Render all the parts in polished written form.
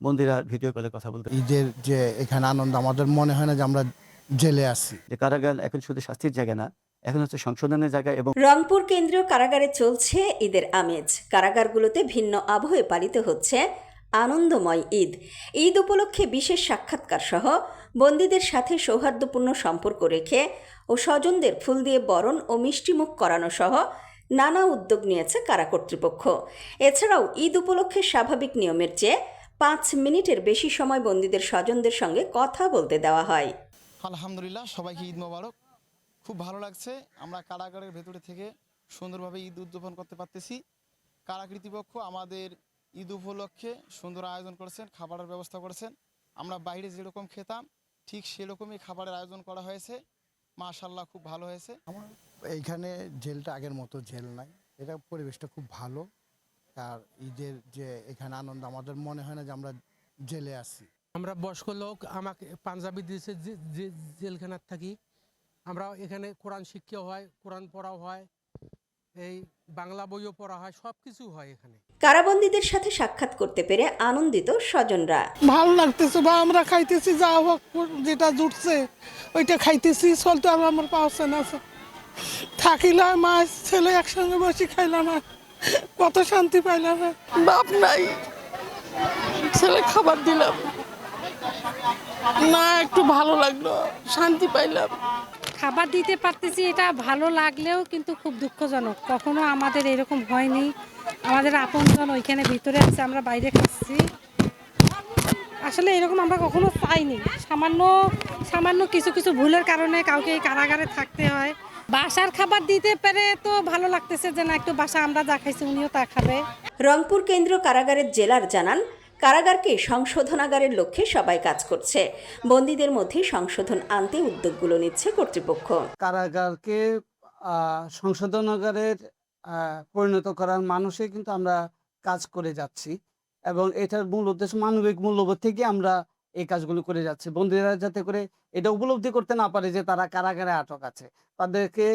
বন্দীরা video কলে কথা বলতে ঈদের যে এখানে আনন্দ আমাদের মনে হয় না যে আমরা জেলে আছি। যে কারাগার এখন শুধু শাস্তির জায়গা না, এখন হচ্ছে সংশোধনের জায়গা। এবং রংপুর কেন্দ্রীয় কারাগারে চলছে ঈদের আমেজ। কারাগারগুলোতে ভিন্ন আবহে পালিত হচ্ছে আনন্দময় ঈদ। ঈদ উপলক্ষে বিশেষ সাক্ষাৎকার সহ বন্দীদের সাথে সৌহার্দ্যপূর্ণ সম্পর্ক রেখে ও স্বজনদের ফুল দিয়ে বরণ ও মিষ্টিমুখ করানো সহ নানা উদ্যোগ নিয়েছে কারা কর্তৃপক্ষ। এছাড়াও ঈদ উপলক্ষে স্বাভাবিক নিয়মের চেয়ে 5 মিনিটের বেশি সময় বন্দীদের স্বজনদের সঙ্গে কথা বলতে দেওয়া হয়। আলহামদুলিল্লাহ, সবাইকে ঈদ মোবারক। খুব ভালো লাগছে, আমরা কারাগারের ভেতরে থেকে সুন্দরভাবে ঈদ উদযাপন করতে পারতেছি। কারা কর্তৃপক্ষ আমাদের ঈদ উপলক্ষে সুন্দর আয়োজন করেছেন, খাবারের ব্যবস্থা করেছেন। আমরা বাইরে যেরকম খেতাম ঠিক সেরকমই খাবারের আয়োজন করা হয়েছে। মাশাআল্লাহ, খুব ভালো হয়েছে। এইখানে জেলটা আগের মতো জেল নাই, এটা পরিবেশটা খুব ভালো। আর ঈদের যে এখানে আনন্দ আমাদের মনে হয় না যে আমরা জেলে আছি। আমরা বয়স্ক লোক, আমাকে পাঞ্জাবি দিয়েছে জেলখানার থাকি। আমরা এখানে কোরআন শিক্ষা হয়, কোরআন পড়াও হয়, এই বাংলা বইও পড়া হয়, সব কিছু হয় এখানে। কারাবন্দীদের সাথে সাক্ষাৎ করতে পেরে আনন্দিত স্বজনরা। ভালো লাগতেছে বা আমরা খাইতেছি, যা হোক যেটা জুটছে ওইটা খাইতেছি। চলতে আর আমার পাওয়া না থাকিলাম, মাছ ছেলে একসঙ্গে বসে খাইলাম, আর কত শান্তি পাইলাম। বাপ নাই, ছেলে খাবার দিলাম না, একটু ভালো লাগলো, শান্তি পাইলাম। খাবার দিতে পারতেছি, এটা ভালো লাগলেও কিন্তু খুব দুঃখজনক। কখনো আমাদের এরকম হয়নি। আমাদের আপনজন ওইখানে ভিতরে আছে, আমরা বাইরে খাচ্ছি। আসলে এরকম আমরা কখনো চাইনি। সামান্য সামান্য কিছু কিছু ভুলের কারণে কাউকে এই কারাগারে থাকতে হয়। বাসার খাবার দিতে পেরে তো ভালো লাগতেছে যে না, একটু বাসা আমরা যা খাইছি উনিও তা খাবে। রংপুর কেন্দ্রীয় কারাগারের জেলার জানান, কারাগারকে সংশোধনাগারের লক্ষ্যে সবাই কাজ করছে। বন্দীদের মধ্যে সংশোধন আনতে উদ্যোগগুলো নিচ্ছে কর্তৃপক্ষ। কারাগারকে সংশোধনাগারের পরিণত করার মানুষে কিন্তু আমরা কাজ করে যাচ্ছি, এবং এটার মূল উদ্দেশ্য মানবিক মূল্যবোধ থেকে আমরা এই কাজগুলো করে যাচ্ছি। বন্দীরা যাতে করে এটা উপলব্ধি করতে না পারে যে তারা কারাগারে আটক আছে, তাদেরকে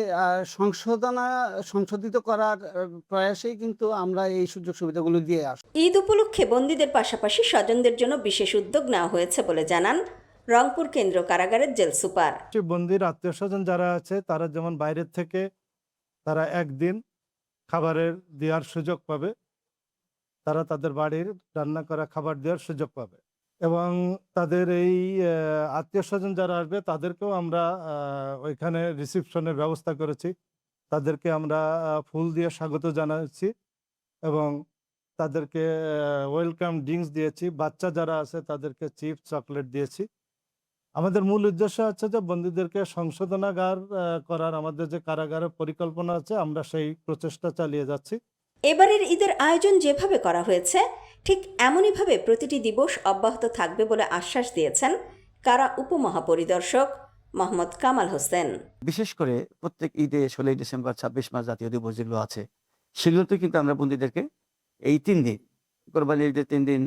সংশোধিত করার প্রয়াসেই কিন্তু আমরা এই সুযোগ সুবিধাগুলো দিয়ে আসি। ঈদ উপলক্ষে বন্দীদের পাশাপাশি স্বজনদের জন্য বিশেষ উদ্যোগ নেওয়া হয়েছে বলে জানান রংপুর কেন্দ্রীয় কারাগারের জেল সুপার। বন্দির আত্মীয় স্বজন যারা আছে তারা যেমন বাইরের থেকে তারা একদিন খাবারের দেওয়ার সুযোগ পাবে, তারা তাদের বাড়ির রান্না করা খাবার দেওয়ার সুযোগ পাবে, এবং তাদের এই আত্মীয় স্বজন যারা আসবে তাদেরকেও আমরা ওইখানে রিসিপশনের ব্যবস্থা করেছি। তাদেরকে আমরা ফুল দিয়ে স্বাগত জানাচ্ছি এবং তাদেরকে ওয়েলকাম ড্রিঙ্কস দিয়েছি। বাচ্চা যারা আছে তাদেরকে চিপস চকলেট দিয়েছি। আমাদের মূল উদ্দেশ্য হচ্ছে যে বন্দীদেরকে সংশোধনাগার করার আমাদের যে কারাগারের পরিকল্পনা আছে, আমরা সেই প্রচেষ্টা চালিয়ে যাচ্ছি। এবারের ঈদের আয়োজন যেভাবে করা হয়েছে ঠিক এমনইভাবে প্রতিটি দিবস অব্যাহত থাকবে বলে আশ্বাস দিয়েছেন কারা উপমহাপরিদর্শক মোহাম্মদ কামাল হোসেন। বিশেষ করে প্রত্যেক ঈদে 16ই ডিসেম্বর, 26 মার্চ জাতীয় দিবস যেগুলো আছে সেগুলোতে কিন্তু আমরা বন্দীদেরকে এই 3 দিন, কোরবানির ঈদের 3 দিন,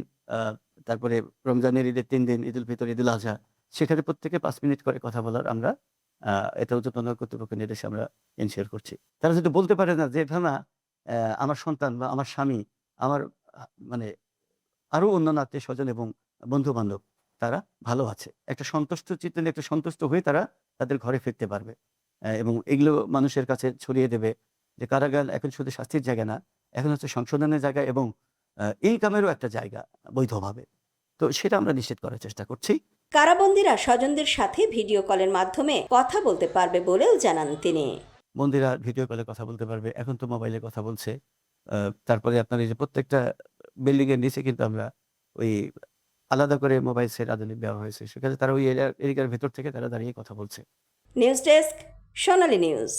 তারপরে রমজানের ঈদের 3 দিন, ঈদুল ফিতর, ঈদুল আজহা, সেখানে প্রত্যেকে 5 মিনিট করে কথা বলার আমরা এটা উচ্চতন কর্তৃপক্ষের নির্দেশে আমরা এনশিওর করছি। তারা যদি বলতে পারে না যে ভানা আমার সন্তান বা আমার স্বামী, আমার মানে আরো অন্যান্য আত্মীয় স্বজন এবং বন্ধু বান্ধব তারা ভালো আছে, একটা সন্তুষ্ট চিত্তে একটা সন্তুষ্ট হয়ে তারা তাদের ঘরে ফিরতে পারবে, এবং এগুলো মানুষের কাছে ছড়িয়ে দেবে যে কারাগার এখন শুধু শাস্তির জায়গা না, এখন হচ্ছে সংশোধনের জায়গা এবং ইনকামেরও একটা জায়গা বৈধভাবে। তো সেটা আমরা নিশ্চিত করার চেষ্টা করছি। কারাবন্দীরা স্বজনদের সাথে ভিডিও কলের মাধ্যমে কথা বলতে পারবে বলেও জানান তিনি। বন্দীরা ভিডিও কলে কথা বলতে পারবে, এখন তো মোবাইলে কথা বলছে। তারপরে আপনার এই যে প্রত্যেকটা বিল্ডিং এর নিচে কিন্তু আমরা ওই আলাদা করে মোবাইল সেট আধুনিক দেওয়া হয়েছে, সেখানে তারা ওই এরিয়ার ভেতর থেকে তারা দাঁড়িয়ে কথা বলছে। নিউজ ডেস্ক, সোনালী নিউজ।